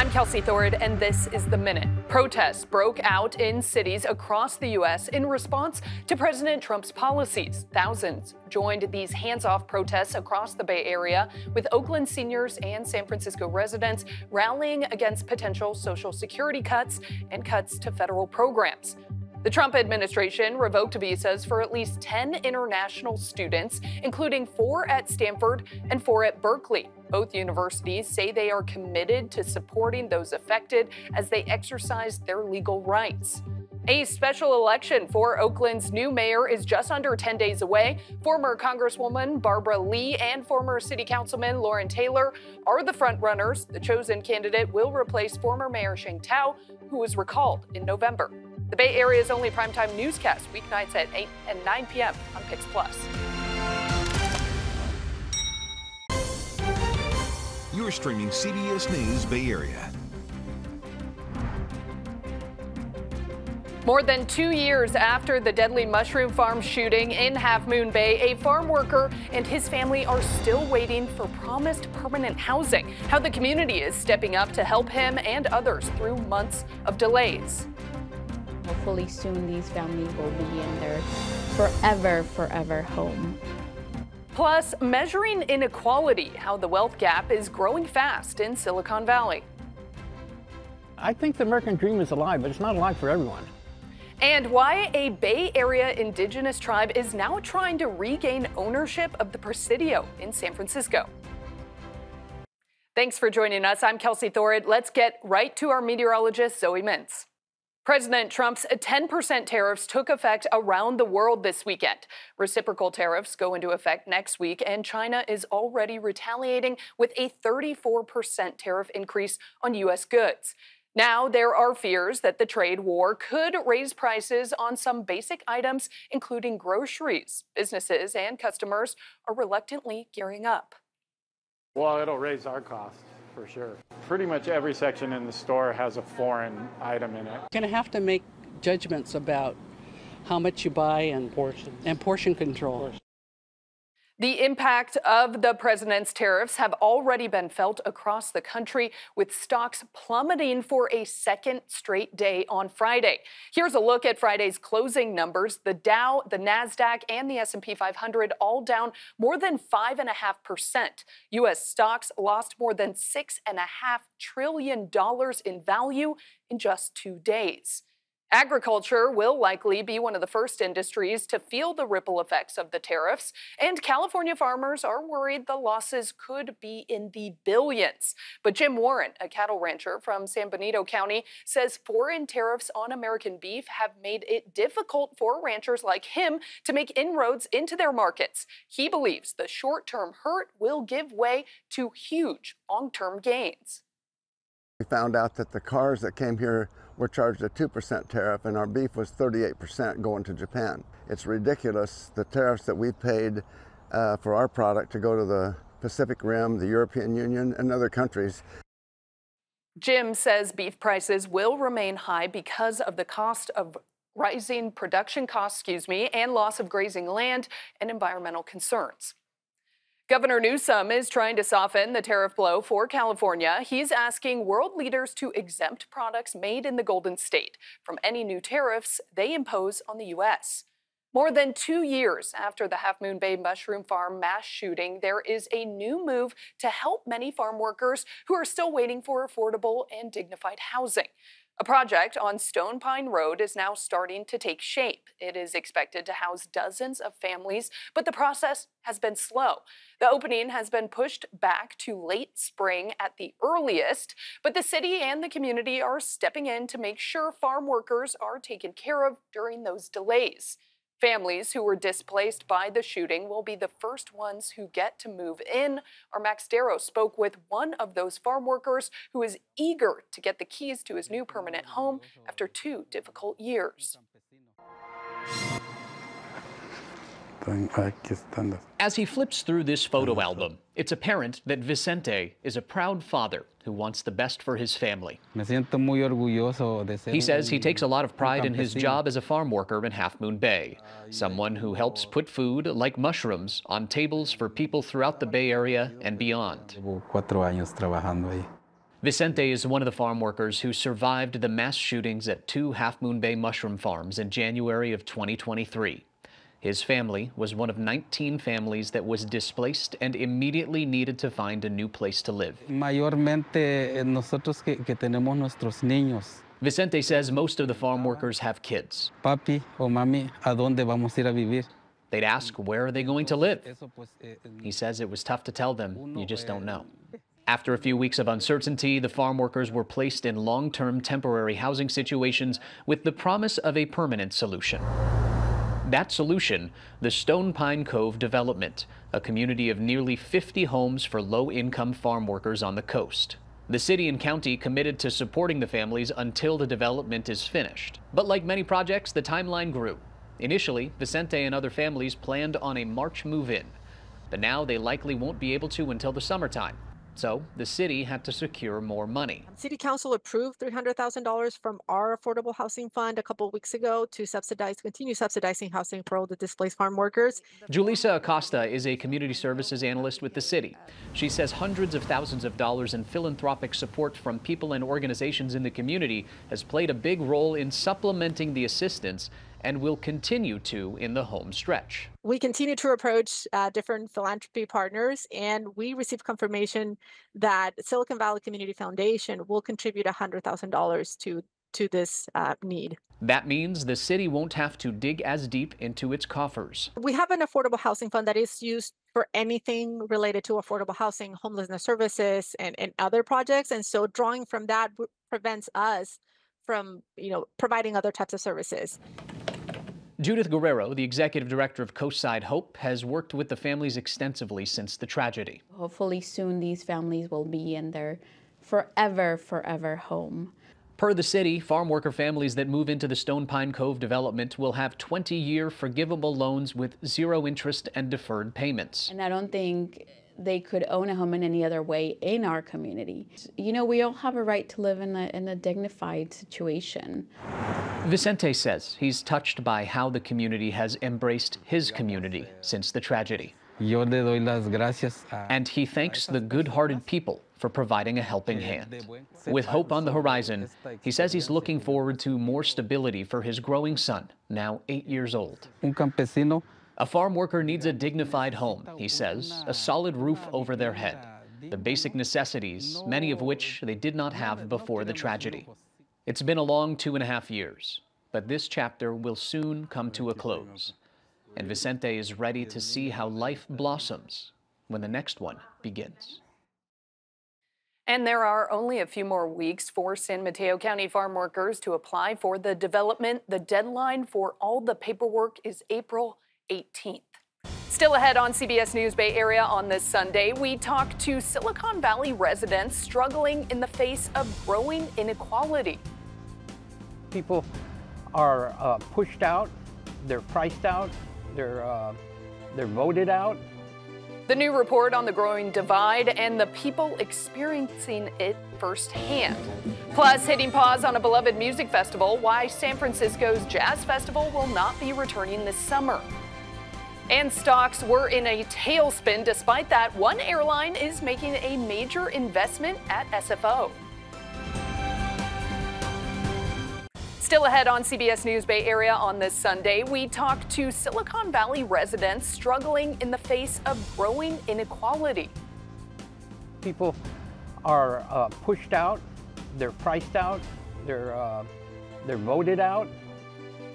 I'm Kelsey Thorud, and this is The Minute. Protests broke out in cities across the U.S. in response to President Trump's policies. Thousands joined these hands-off protests across the Bay Area, with Oakland seniors and San Francisco residents rallying against potential Social Security cuts and cuts to federal programs. The Trump administration revoked visas for at least 10 international students, including 4 at Stanford and 4 at Berkeley. Both universities say they are committed to supporting those affected as they exercise their legal rights. A special election for Oakland's new mayor is just under 10 days away. Former Congresswoman Barbara Lee and former City Councilman Lauren Taylor are the frontrunners. The chosen candidate will replace former Mayor Sheng Tao, who was recalled in November. The Bay Area's only primetime newscast, weeknights at 8 and 9 p.m. on Pix Plus. You're streaming CBS News Bay Area. More than 2 years after the deadly mushroom farm shooting in Half Moon Bay, a farm worker and his family are still waiting for promised permanent housing. How the community is stepping up to help him and others through months of delays. Hopefully soon these families will be in their forever home. Plus, measuring inequality, how the wealth gap is growing fast in Silicon Valley. I think the American dream is alive, but it's not alive for everyone. And why a Bay Area indigenous tribe is now trying to regain ownership of the Presidio in San Francisco. Thanks for joining us. I'm Kelsey Thorud. Let's get right to our meteorologist, Zoe Mintz. President Trump's 10% tariffs took effect around the world this weekend. Reciprocal tariffs go into effect next week, and China is already retaliating with a 34% tariff increase on U.S. goods. Now, there are fears that the trade war could raise prices on some basic items, including groceries. Businesses and customers are reluctantly gearing up. Well, it'll raise our costs, for sure. Pretty much every section in the store has a foreign item in it. You're going to have to make judgments about how much you buy and portion control. The impact of the president's tariffs have already been felt across the country, with stocks plummeting for a second straight day on Friday. Here's a look at Friday's closing numbers. The Dow, the Nasdaq, and the S&P 500 all down more than 5.5%. U.S. stocks lost more than $6.5 trillion in value in just 2 days. Agriculture will likely be one of the first industries to feel the ripple effects of the tariffs, and California farmers are worried the losses could be in the billions. But Jim Warren, a cattle rancher from San Benito County, says foreign tariffs on American beef have made it difficult for ranchers like him to make inroads into their markets. He believes the short-term hurt will give way to huge long-term gains. We found out that the cars that came here were charged a 2% tariff, and our beef was 38% going to Japan. It's ridiculous, the tariffs that we paid for our product to go to the Pacific Rim, the European Union, and other countries. Jim says beef prices will remain high because of the cost of rising production costs, and loss of grazing land and environmental concerns. Governor Newsom is trying to soften the tariff blow for California. He's asking world leaders to exempt products made in the Golden State from any new tariffs they impose on the U.S. More than 2 years after the Half Moon Bay mushroom farm mass shooting, there is a new move to help many farm workers who are still waiting for affordable and dignified housing. A project on Stone Pine Road is now starting to take shape. It is expected to house dozens of families, but the process has been slow. The opening has been pushed back to late spring at the earliest, but the city and the community are stepping in to make sure farm workers are taken care of during those delays. Families who were displaced by the shooting will be the first ones who get to move in. Our Max Darrow spoke with one of those farm workers who is eager to get the keys to his new permanent home after 2 difficult years. As he flips through this photo album, it's apparent that Vicente is a proud father who wants the best for his family. He says he takes a lot of pride in his job as a farm worker in Half Moon Bay, someone who helps put food, like mushrooms, on tables for people throughout the Bay Area and beyond. Vicente is one of the farm workers who survived the mass shootings at 2 Half Moon Bay mushroom farms in January of 2023. His family was one of 19 families that was displaced and immediately needed to find a new place to live. Mayormente nosotros que tenemos nuestros niños. Vicente says most of the farm workers have kids. Papi o mami, ¿a dónde vamos a ir a vivir? They'd ask, where are they going to live? He says it was tough to tell them, you just don't know. After a few weeks of uncertainty, the farm workers were placed in long-term temporary housing situations with the promise of a permanent solution. That solution, the Stone Pine Cove development, a community of nearly 50 homes for low-income farm workers on the coast. The city and county committed to supporting the families until the development is finished. But like many projects, the timeline grew. Initially, Vicente and other families planned on a March move-in, but now they likely won't be able to until the summertime. So the city had to secure more money. City Council approved $300,000 from our Affordable Housing Fund a couple of weeks ago to continue subsidizing housing for all the displaced farm workers. Julissa Acosta is a community services analyst with the city. She says hundreds of thousands of dollars in philanthropic support from people and organizations in the community has played a big role in supplementing the assistance and will continue to in the home stretch. We continue to approach different philanthropy partners, and we received confirmation that Silicon Valley Community Foundation will contribute $100,000 to this need. That means the city won't have to dig as deep into its coffers. We have an affordable housing fund that is used for anything related to affordable housing, homelessness services, and other projects. And so drawing from that prevents us from, providing other types of services. Judith Guerrero, the executive director of Coastside Hope, has worked with the families extensively since the tragedy. Hopefully soon these families will be in their forever home. Per the city, farm worker families that move into the Stone Pine Cove development will have 20-year forgivable loans with zero interest and deferred payments. And I don't think they could own a home in any other way in our community. We all have a right to live in a dignified situation. Vicente says he's touched by how the community has embraced his community since the tragedy. Yo le doy las gracias and he thanks the good-hearted people for providing a helping hand. With hope on the horizon, he says he's looking forward to more stability for his growing son, now 8 years old. Un campesino. A farm worker needs a dignified home, he says, a solid roof over their head, the basic necessities, many of which they did not have before the tragedy. It's been a long 2.5 years, but this chapter will soon come to a close. And Vicente is ready to see how life blossoms when the next one begins. And there are only a few more weeks for San Mateo County farm workers to apply for the development. The deadline for all the paperwork is April 18th. Still ahead on CBS News Bay Area on this Sunday, we talk to Silicon Valley residents struggling in the face of growing inequality. People are pushed out, they're priced out, they're voted out. The new report on the growing divide and the people experiencing it firsthand. Plus, hitting pause on a beloved music festival, why San Francisco's Jazz Festival will not be returning this summer. And stocks were in a tailspin. Despite that, one airline is making a major investment at SFO. Still ahead on CBS News Bay Area on this Sunday, we talk to Silicon Valley residents struggling in the face of growing inequality. People are pushed out, they're priced out, they're voted out.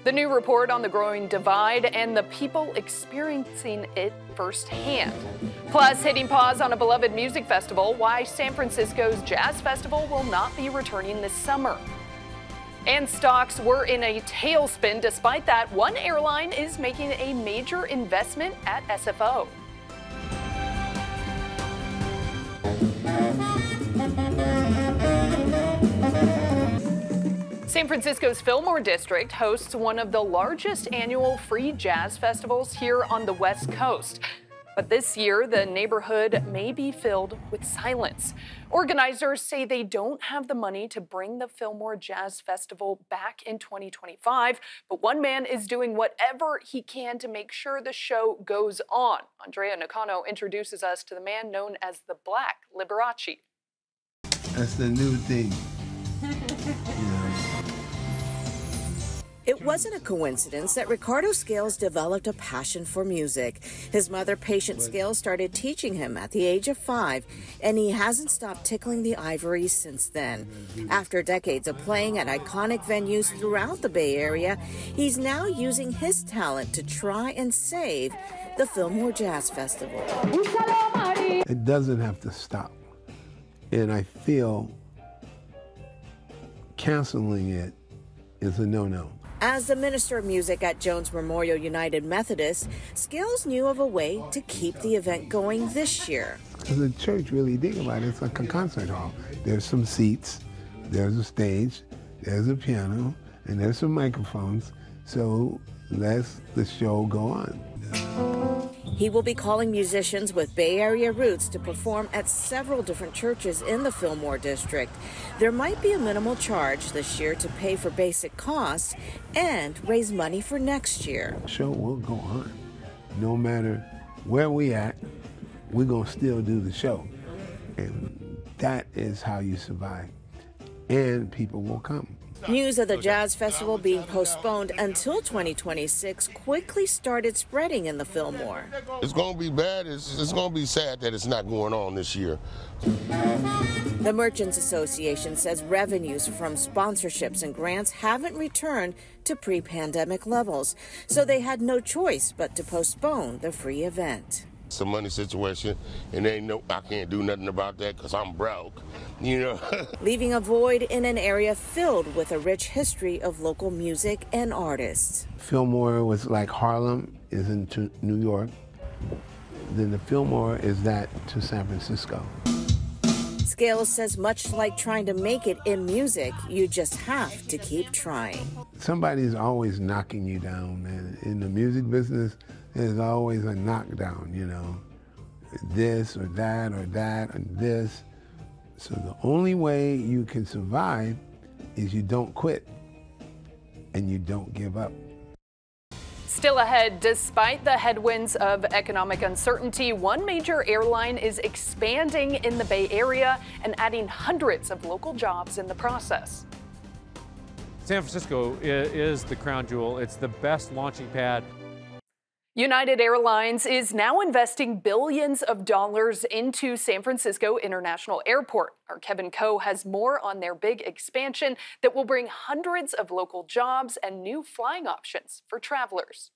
The new report on the growing divide and the people experiencing it firsthand. Plus, hitting pause on a beloved music festival, why San Francisco's Jazz Festival will not be returning this summer. And stocks were in a tailspin. Despite that, one airline is making a major investment at SFO. San Francisco's Fillmore District hosts one of the largest annual free jazz festivals here on the West Coast. But this year, the neighborhood may be filled with silence. Organizers say they don't have the money to bring the Fillmore Jazz Festival back in 2025, but one man is doing whatever he can to make sure the show goes on. Andrea Nakano introduces us to the man known as the Black Liberace. That's the new thing. It wasn't a coincidence that Ricardo Scales developed a passion for music. His mother, Patience Scales, started teaching him at the age of 5, and he hasn't stopped tickling the ivories since then. After decades of playing at iconic venues throughout the Bay Area, he's now using his talent to try and save the Fillmore Jazz Festival. It doesn't have to stop. And I feel canceling it is a no-no. As the minister of music at Jones Memorial United Methodist, Scales knew of a way to keep the event going this year. Because the church really think about it, it's like a concert hall. There's some seats, there's a stage, there's a piano, and there's some microphones. So let the show go on. He will be calling musicians with Bay Area roots to perform at several different churches in the Fillmore district. There might be a minimal charge this year to pay for basic costs and raise money for next year. The show will go on. No matter where we at, we're going to still do the show. And that is how you survive. And people will come. News of the Jazz Festival being postponed until 2026 quickly started spreading in the Fillmore. It's going to be bad. It's going to be sad that it's not going on this year. The Merchants Association says revenues from sponsorships and grants haven't returned to pre-pandemic levels, so they had no choice but to postpone the free event. It's a money situation, and I can't do nothing about that because I'm broke, you know. Leaving a void in an area filled with a rich history of local music and artists. Fillmore was like Harlem is into New York. Then the Fillmore is that to San Francisco. Scales says much like trying to make it in music, you just have to keep trying. Somebody's always knocking you down, man. In the music business, there's always a knockdown, you know. This or that or that and this. So the only way you can survive is you don't quit and you don't give up. Still ahead, despite the headwinds of economic uncertainty, one major airline is expanding in the Bay Area and adding hundreds of local jobs in the process. San Francisco is the crown jewel. It's the best launching pad. United Airlines is now investing billions of dollars into San Francisco International Airport. Our Kevin Coe has more on their big expansion that will bring hundreds of local jobs and new flying options for travelers.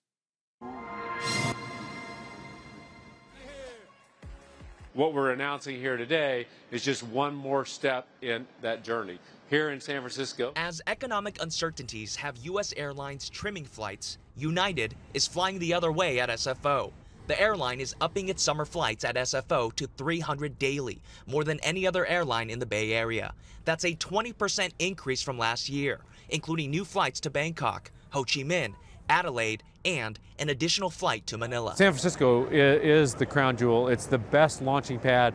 What we're announcing here today is just one more step in that journey. Here in San Francisco. As economic uncertainties have U.S. airlines trimming flights, United is flying the other way at SFO. The airline is upping its summer flights at SFO to 300 daily, more than any other airline in the Bay Area. That's a 20% increase from last year, including new flights to Bangkok, Ho Chi Minh, Adelaide, and an additional flight to Manila. San Francisco is the crown jewel. It's the best launching pad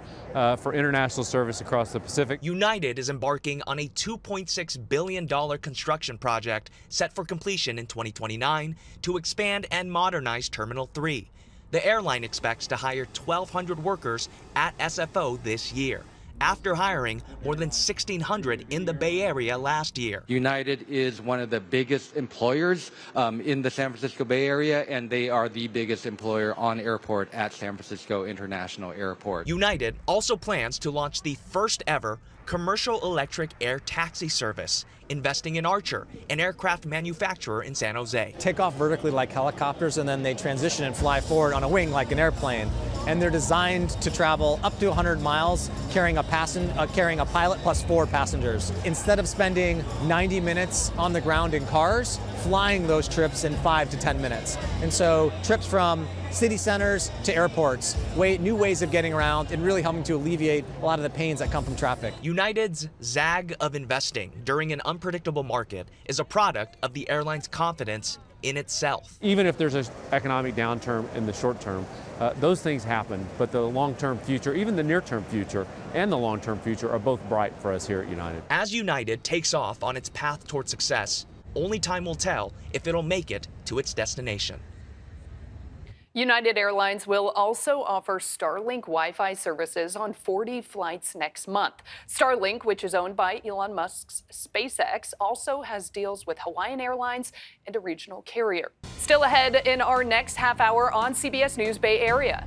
for international service across the Pacific. United is embarking on a $2.6 billion construction project set for completion in 2029 to expand and modernize Terminal 3. The airline expects to hire 1,200 workers at SFO this year, after hiring more than 1,600 in the Bay Area last year. United is one of the biggest employers in the San Francisco Bay Area, and they are the biggest employer on airport at San Francisco International Airport. United also plans to launch the first ever commercial electric air taxi service, investing in Archer, an aircraft manufacturer in San Jose. Take off vertically like helicopters, and then they transition and fly forward on a wing like an airplane. And they're designed to travel up to 100 miles, carrying a pilot plus 4 passengers. Instead of spending 90 minutes on the ground in cars, flying those trips in 5 to 10 minutes. And so trips from city centers to airports, new ways of getting around, and really helping to alleviate a lot of the pains that come from traffic. United's zag of investing during an unpredictable market is a product of the airline's confidence in itself. Even if there's an economic downturn in the short term, those things happen, but the long-term future, even the near-term future and the long-term future are both bright for us here at United. As United takes off on its path toward success, only time will tell if it'll make it to its destination. United Airlines will also offer Starlink Wi-Fi services on 40 flights next month. Starlink, which is owned by Elon Musk's SpaceX, also has deals with Hawaiian Airlines and a regional carrier. Still ahead in our next half hour on CBS News Bay Area.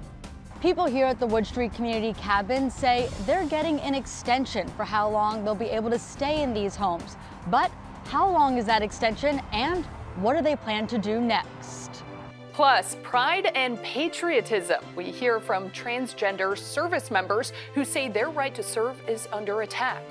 People here at the Wood Street Community Cabin say they're getting an extension for how long they'll be able to stay in these homes. But how long is that extension, and what do they plan to do next? Plus, pride and patriotism. We hear from transgender service members who say their right to serve is under attack.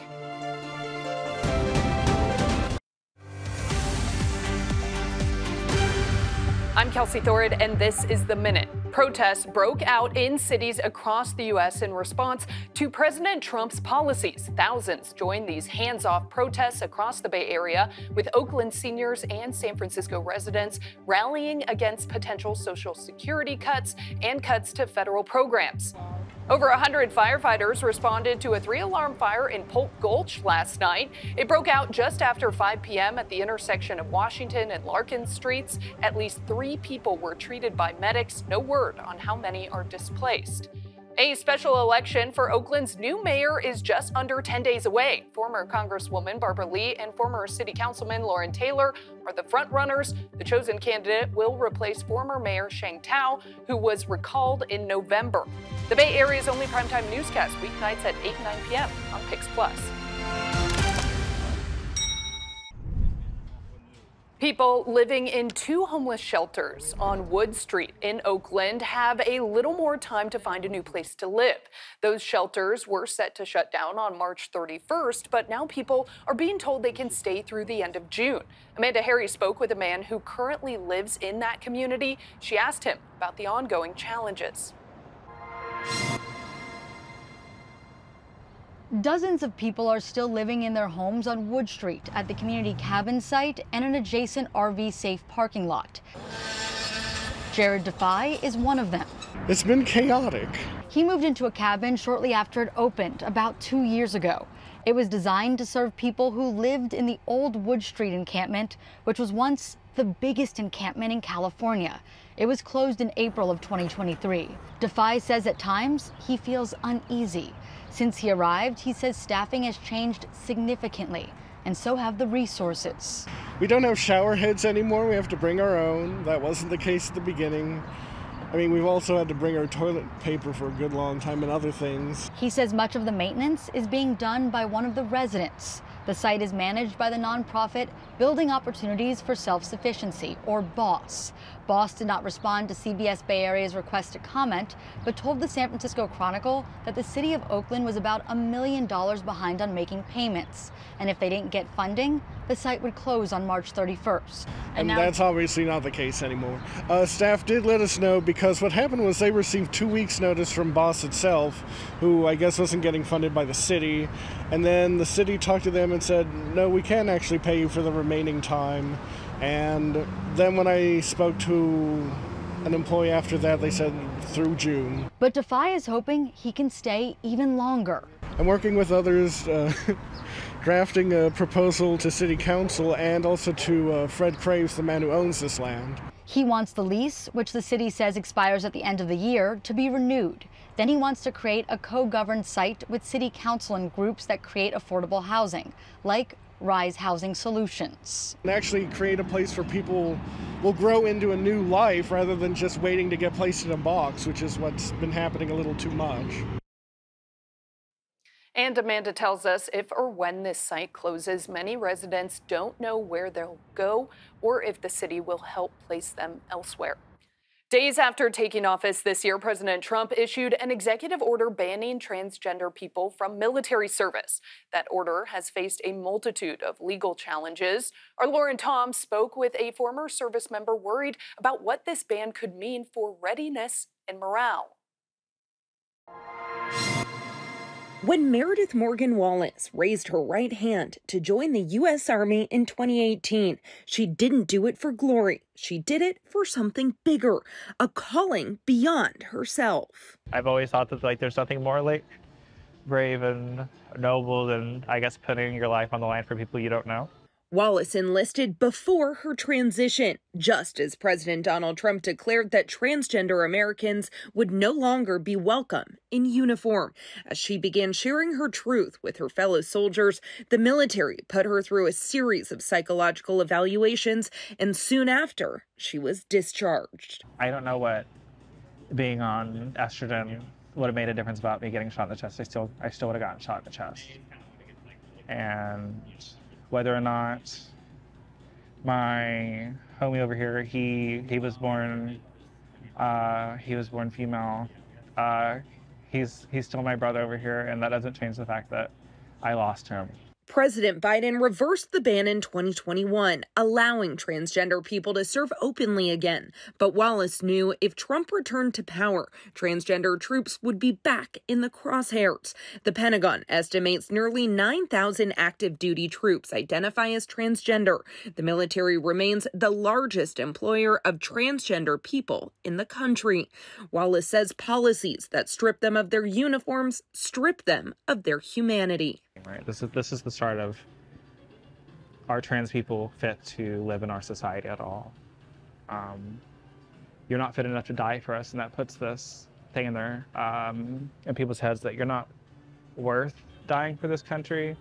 I'm Kelsey Thorid, and this is The Minute. Protests broke out in cities across the U.S. in response to President Trump's policies. Thousands joined these hands-off protests across the Bay Area, with Oakland seniors and San Francisco residents rallying against potential Social Security cuts and cuts to federal programs. Over 100 firefighters responded to a 3-alarm fire in Polk Gulch last night. It broke out just after 5 p.m. at the intersection of Washington and Larkin Streets. At least 3 people were treated by medics. No word on how many are displaced. A special election for Oakland's new mayor is just under 10 days away. Former Congresswoman Barbara Lee and former City Councilman Lauren Taylor are the front-runners. The chosen candidate will replace former Mayor Sheng Tao, who was recalled in November. The Bay Area's only primetime newscast, weeknights at 8 and 9 p.m. on Pix Plus. People living in 2 homeless shelters on Wood Street in Oakland have a little more time to find a new place to live. Those shelters were set to shut down on March 31st, but now people are being told they can stay through the end of June. Amanda Harry spoke with a man who currently lives in that community. She asked him about the ongoing challenges. Dozens of people are still living in their homes on Wood Street at the community cabin site and an adjacent RV-safe parking lot. Jared Defy is one of them. It's been chaotic. He moved into a cabin shortly after it opened about 2 years ago. It was designed to serve people who lived in the old Wood Street encampment, which was once the biggest encampment in California. It was closed in April of 2023. Defy says at times he feels uneasy. Since he arrived, he says staffing has changed significantly, and so have the resources. We don't have shower heads anymore. We have to bring our own. That wasn't the case at the beginning. I mean, we've also had to bring our toilet paper for a good long time and other things. He says much of the maintenance is being done by one of the residents. The site is managed by the nonprofit Building Opportunities for Self-Sufficiency, or BOSS. BOSS did not respond to CBS Bay Area's request to comment, but told the San Francisco Chronicle that the city of Oakland was about $1 million behind on making payments. And if they didn't get funding, the site would close on March 31st. And that's obviously not the case anymore. Staff did let us know, because what happened was they received 2 weeks notice from BOSS itself, who I guess wasn't getting funded by the city. And then the city talked to them and said, no, we can't actually pay you for the remaining time. And then when I spoke to an employee after that, they said through June. But Defy is hoping he can stay even longer. I'm working with others, drafting a proposal to City Council and also to Fred Craves, the man who owns this land. He wants the lease, which the city says expires at the end of the year, to be renewed. Then he wants to create a co-governed site with City Council and groups that create affordable housing, like Rise Housing Solutions. And actually create a place where people will grow into a new life rather than just waiting to get placed in a box, which is what's been happening a little too much. And Amanda tells us if or when this site closes, many residents don't know where they'll go or if the city will help place them elsewhere. Days after taking office this year, President Trump issued an executive order banning transgender people from military service. That order has faced a multitude of legal challenges. Our Lauren Tom spoke with a former service member worried about what this ban could mean for readiness and morale. When Meredith Morgan Wallace raised her right hand to join the U.S. Army in 2018, she didn't do it for glory. She did it for something bigger, a calling beyond herself. I've always thought that there's something more brave and noble than, I guess, putting your life on the line for people you don't know. Wallace enlisted before her transition, just as President Donald Trump declared that transgender Americans would no longer be welcome in uniform. As she began sharing her truth with her fellow soldiers, the military put her through a series of psychological evaluations, and soon after, she was discharged. I don't know what being on estrogen would have made a difference about me getting shot in the chest. I still would have gotten shot in the chest. And whether or not my homie over here, he was born female. He's still my brother over here, and that doesn't change the fact that I lost him. President Biden reversed the ban in 2021, allowing transgender people to serve openly again. But Wallace knew if Trump returned to power, transgender troops would be back in the crosshairs. The Pentagon estimates nearly 9,000 active duty troops identify as transgender. The military remains the largest employer of transgender people in the country. Wallace says policies that strip them of their uniforms strip them of their humanity. Right. This is the start of are trans people fit to live in our society at all? You're not fit enough to die for us, and that puts this thing in there in people's heads that you're not worth dying for this country,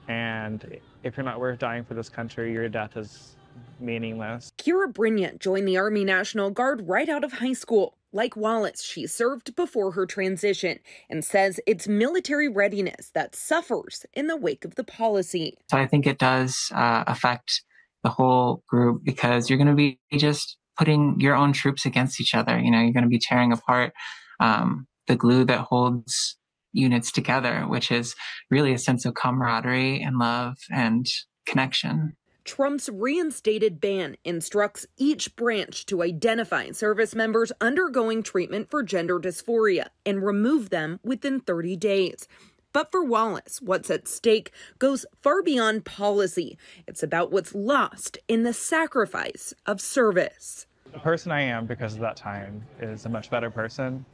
and if you're not worth dying for this country, your death is meaningless. Kira Brinya joined the Army National Guard right out of high school. Like Wallace, she served before her transition and says it's military readiness that suffers in the wake of the policy. So I think it does affect the whole group because you're going to be just putting your own troops against each other. You know, you're going to be tearing apart the glue that holds units together, which is really a sense of camaraderie and love and connection. Trump's reinstated ban instructs each branch to identify service members undergoing treatment for gender dysphoria and remove them within 30 days. But for Wallace, what's at stake goes far beyond policy. It's about what's lost in the sacrifice of service. The person I am because of that time is a much better person.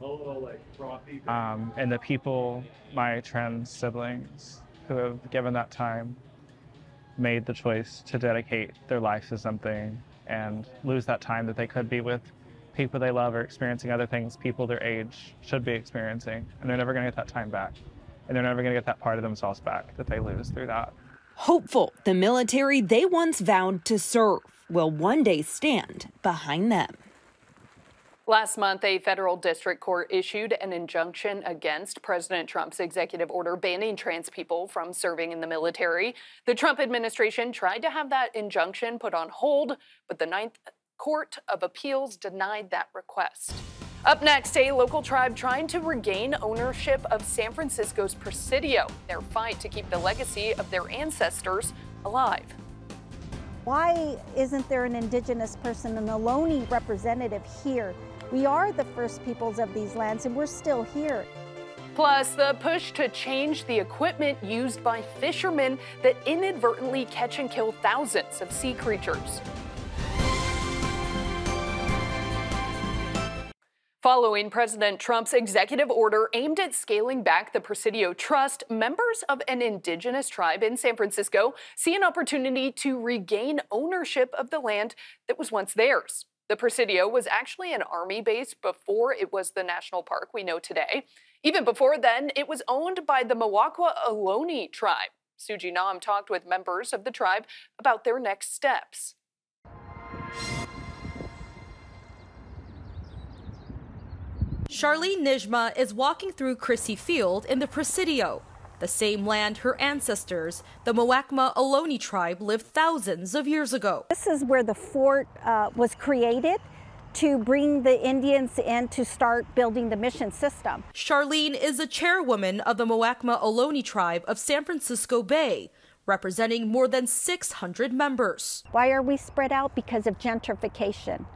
And the people, my trans siblings who have given that time, made the choice to dedicate their life to something and lose that time that they could be with people they love or experiencing other things people their age should be experiencing. And they're never going to get that time back. And they're never going to get that part of themselves back that they lose through that. Hopeful, the military they once vowed to serve will one day stand behind them. Last month, a federal district court issued an injunction against President Trump's executive order banning trans people from serving in the military. The Trump administration tried to have that injunction put on hold, but the Ninth Court of Appeals denied that request. Up next, a local tribe trying to regain ownership of San Francisco's Presidio, their fight to keep the legacy of their ancestors alive. Why isn't there an indigenous person, an Ohlone representative here? We are the first peoples of these lands, and we're still here. Plus, the push to change the equipment used by fishermen that inadvertently catch and kill thousands of sea creatures. Following President Trump's executive order aimed at scaling back the Presidio Trust, members of an indigenous tribe in San Francisco see an opportunity to regain ownership of the land that was once theirs. The Presidio was actually an army base before it was the national park we know today. Even before then, it was owned by the Muwekma Ohlone tribe. Suji Nam talked with members of the tribe about their next steps. Charlene Nijma is walking through Crissy Field in the Presidio, the same land her ancestors, the Muwekma Ohlone tribe, lived thousands of years ago. This is where the fort was created to bring the Indians in to start building the mission system. Charlene is a chairwoman of the Muwekma Ohlone tribe of San Francisco Bay, representing more than 600 members. Why are we spread out? Because of gentrification.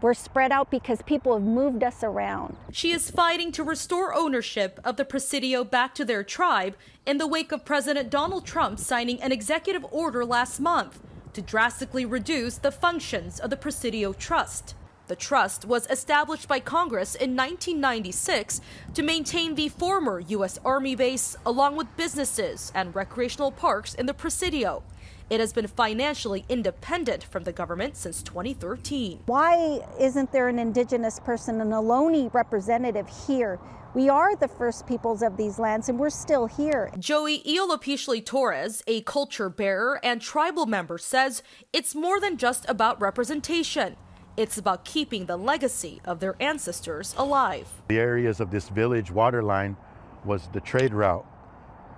We're spread out because people have moved us around. She is fighting to restore ownership of the Presidio back to their tribe in the wake of President Donald Trump signing an executive order last month to drastically reduce the functions of the Presidio Trust. The trust was established by Congress in 1996 to maintain the former U.S. Army base along with businesses and recreational parks in the Presidio. It has been financially independent from the government since 2013. Why isn't there an Indigenous person, an Ohlone representative here? We are the first peoples of these lands, and we're still here. Joey Iolopishli Torres, a culture bearer and tribal member, says it's more than just about representation. It's about keeping the legacy of their ancestors alive. The areas of this village water line was the trade route.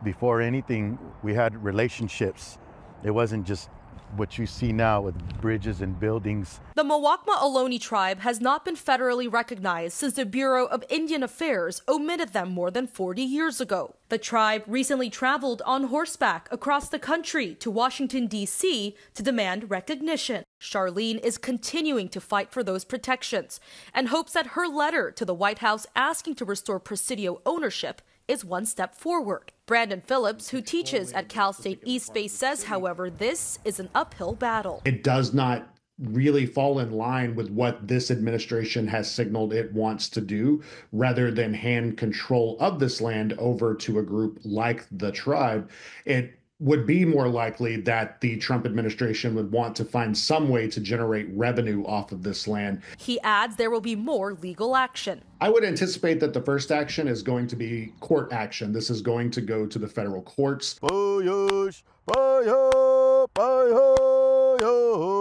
Before anything, we had relationships. It wasn't just what you see now with bridges and buildings. The Muwekma Ohlone tribe has not been federally recognized since the Bureau of Indian Affairs omitted them more than 40 years ago. The tribe recently traveled on horseback across the country to Washington, D.C. to demand recognition. Charlene is continuing to fight for those protections and hopes that her letter to the White House asking to restore Presidio ownership is one step forward. Brandon Phillips, who teaches at Cal State East Bay, says, however, this is an uphill battle. It does not really fall in line with what this administration has signaled it wants to do, rather than hand control of this land over to a group like the tribe. It would be more likely that the Trump administration would want to find some way to generate revenue off of this land. He adds there will be more legal action. I would anticipate that the first action is going to be court action. This is going to go to the federal courts.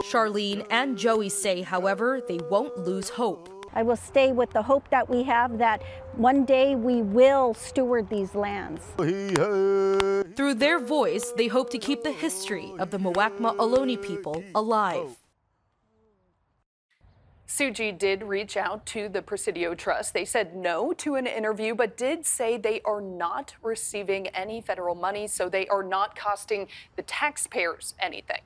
Charlene and Joey say, however, they won't lose hope. I will stay with the hope that we have that one day we will steward these lands. Through their voice, they hope to keep the history of the Muwekma Ohlone people alive. Suji did reach out to the Presidio Trust. They said no to an interview, but did say they are not receiving any federal money, so they are not costing the taxpayers anything.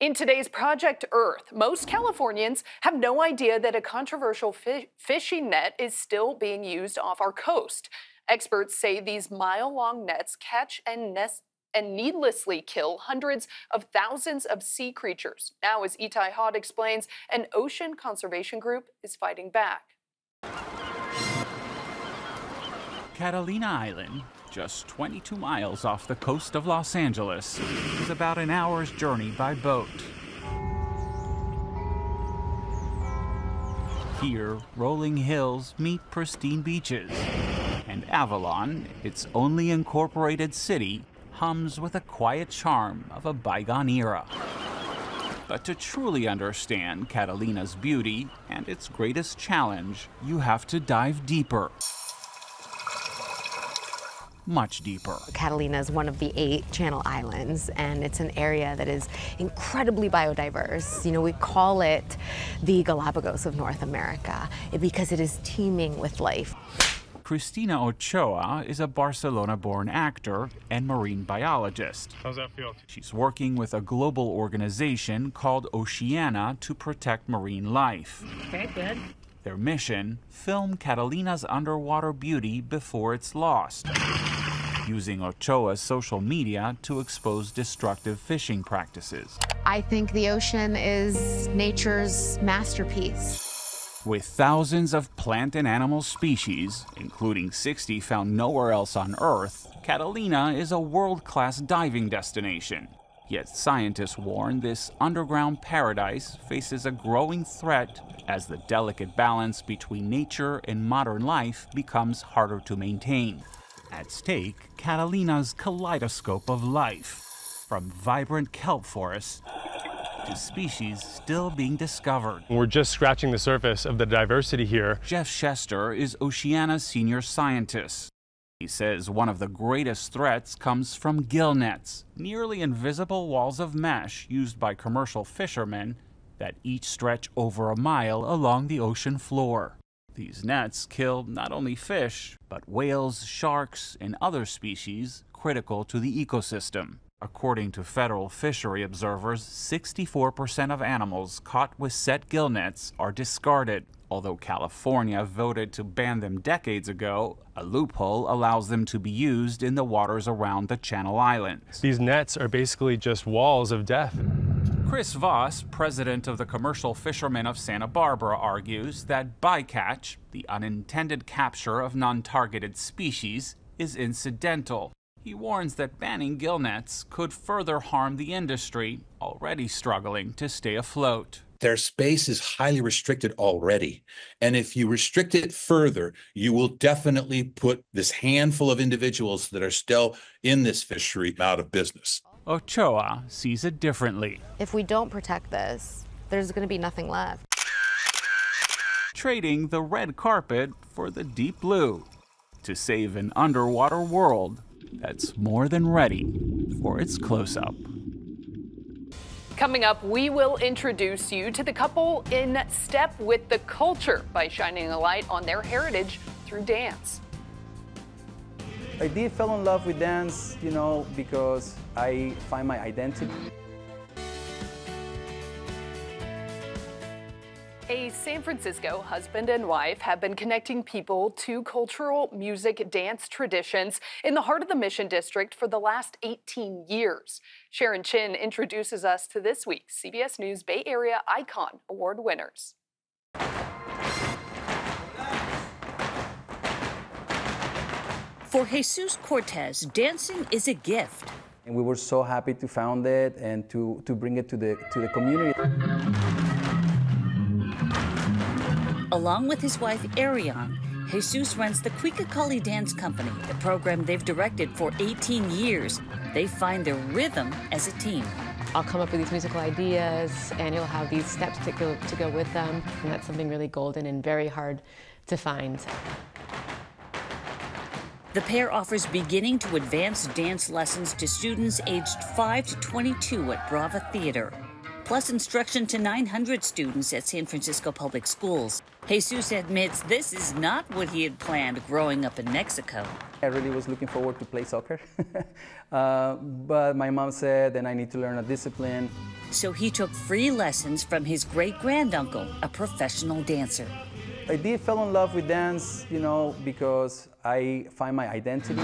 In today's Project Earth, most Californians have no idea that a controversial fishing net is still being used off our coast. Experts say these mile-long nets catch and needlessly kill hundreds of thousands of sea creatures. Now, as Itai Hod explains, an ocean conservation group is fighting back. Catalina Island, just 22 miles off the coast of Los Angeles, is about an hour's journey by boat. Here, rolling hills meet pristine beaches, and Avalon, its only incorporated city, hums with the quiet charm of a bygone era. But to truly understand Catalina's beauty and its greatest challenge, you have to dive deeper. Much deeper. Catalina is one of the 8 Channel Islands, and it's an area that is incredibly biodiverse. You know, we call it the Galapagos of North America because it is teeming with life. Cristina Ochoa is a Barcelona-born actor and marine biologist. How's that feel? She's working with a global organization called Oceana to protect marine life. Very good. Their mission, film Catalina's underwater beauty before it's lost, using Ochoa's social media to expose destructive fishing practices. I think the ocean is nature's masterpiece. With thousands of plant and animal species, including 60 found nowhere else on Earth, Catalina is a world-class diving destination. Yet scientists warn this underground paradise faces a growing threat as the delicate balance between nature and modern life becomes harder to maintain. At stake, Catalina's kaleidoscope of life, from vibrant kelp forests to species still being discovered. We're just scratching the surface of the diversity here. Jeff Shester is Oceana's senior scientist. He says one of the greatest threats comes from gill nets, nearly invisible walls of mesh used by commercial fishermen that each stretch over a mile along the ocean floor. These nets kill not only fish, but whales, sharks, and other species critical to the ecosystem. According to federal fishery observers, 64% of animals caught with set gill nets are discarded. Although California voted to ban them decades ago, a loophole allows them to be used in the waters around the Channel Islands. These nets are basically just walls of death. Chris Voss, president of the Commercial Fishermen of Santa Barbara, argues that bycatch, the unintended capture of non-targeted species, is incidental. He warns that banning gill nets could further harm the industry, already struggling to stay afloat. Their space is highly restricted already. And if you restrict it further, you will definitely put this handful of individuals that are still in this fishery out of business. Ochoa sees it differently. If we don't protect this, there's going to be nothing left. Trading the red carpet for the deep blue to save an underwater world that's more than ready for its close-up. Coming up, we will introduce you to the couple in step with the culture by shining a light on their heritage through dance. I did fall in love with dance, because I find my identity. A San Francisco husband and wife have been connecting people to cultural music dance traditions in the heart of the Mission District for the last 18 years. Sharon Chin introduces us to this week's CBS News Bay Area Icon Award winners. For Jesus Cortez, dancing is a gift. And we were so happy to found it and to bring it to the community. Along with his wife, Ariane, Jesus runs the Cuicacali Dance Company, the program they've directed for 18 years. They find their rhythm as a team. I'll come up with these musical ideas, and you'll have these steps to go with them. And that's something really golden and very hard to find. The pair offers beginning to advanced dance lessons to students aged 5 to 22 at Brava Theater, plus instruction to 900 students at San Francisco Public Schools. Jesus admits this is not what he had planned growing up in Mexico. I really was looking forward to play soccer, but my mom said then I need to learn a discipline. So he took free lessons from his great-granduncle, a professional dancer. I did fall in love with dance, because I find my identity.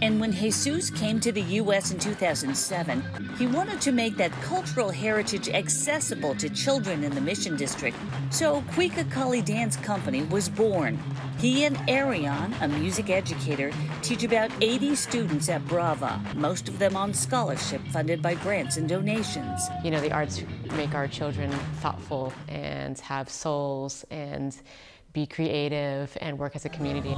And when Jesus came to the U.S. in 2007, he wanted to make that cultural heritage accessible to children in the Mission District. So Cuicacali Dance Company was born. He and Ariane, a music educator, teach about 80 students at Brava, most of them on scholarship funded by grants and donations. The arts make our children thoughtful and have souls and be creative and work as a community.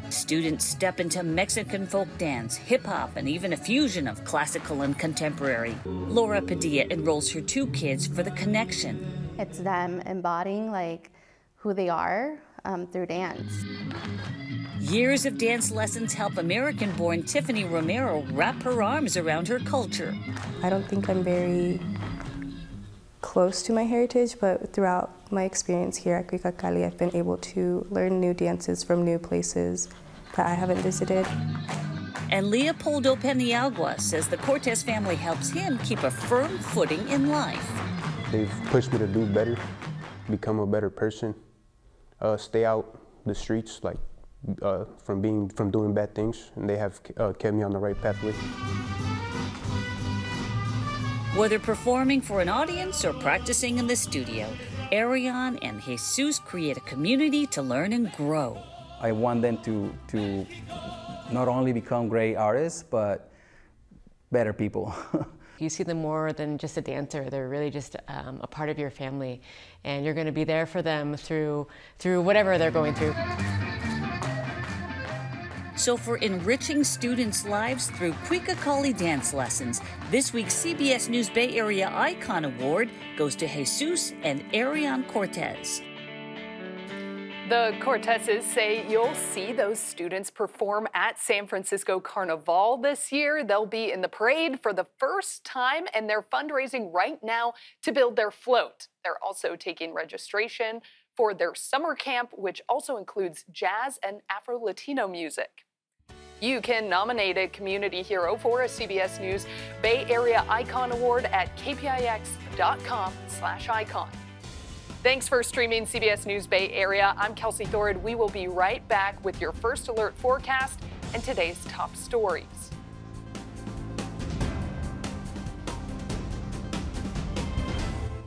Students step into Mexican folk dance, hip-hop, and even a fusion of classical and contemporary. Laura Padilla enrolls her 2 kids for the connection. It's them embodying who they are through dance. Years of dance lessons help American-born Tiffany Romero wrap her arms around her culture. I don't think I'm very close to my heritage, but throughout my experience here at Cuicacali, I've been able to learn new dances from new places that I haven't visited. And Leopoldo Peniagua says the Cortez family helps him keep a firm footing in life. They've pushed me to do better, become a better person, stay out the streets, from doing bad things, and they have kept me on the right pathway. Whether performing for an audience or practicing in the studio, Ariane and Jesus create a community to learn and grow. I want them to not only become great artists, but better people. You see them more than just a dancer. They're really just a part of your family, and you're going to be there for them through whatever they're going through. So for enriching students' lives through Cuicacali dance lessons, this week's CBS News Bay Area Icon Award goes to Jesus and Ariane Cortez. The Cortezes say you'll see those students perform at San Francisco Carnival this year. They'll be in the parade for the first time, and they're fundraising right now to build their float. They're also taking registration for their summer camp, which also includes jazz and Afro-Latino music. You can nominate a community hero for a CBS News Bay Area Icon Award at kpix.com/icon. Thanks for streaming CBS News Bay Area. I'm Kelsey Thorud. We will be right back with your First Alert forecast and today's top stories.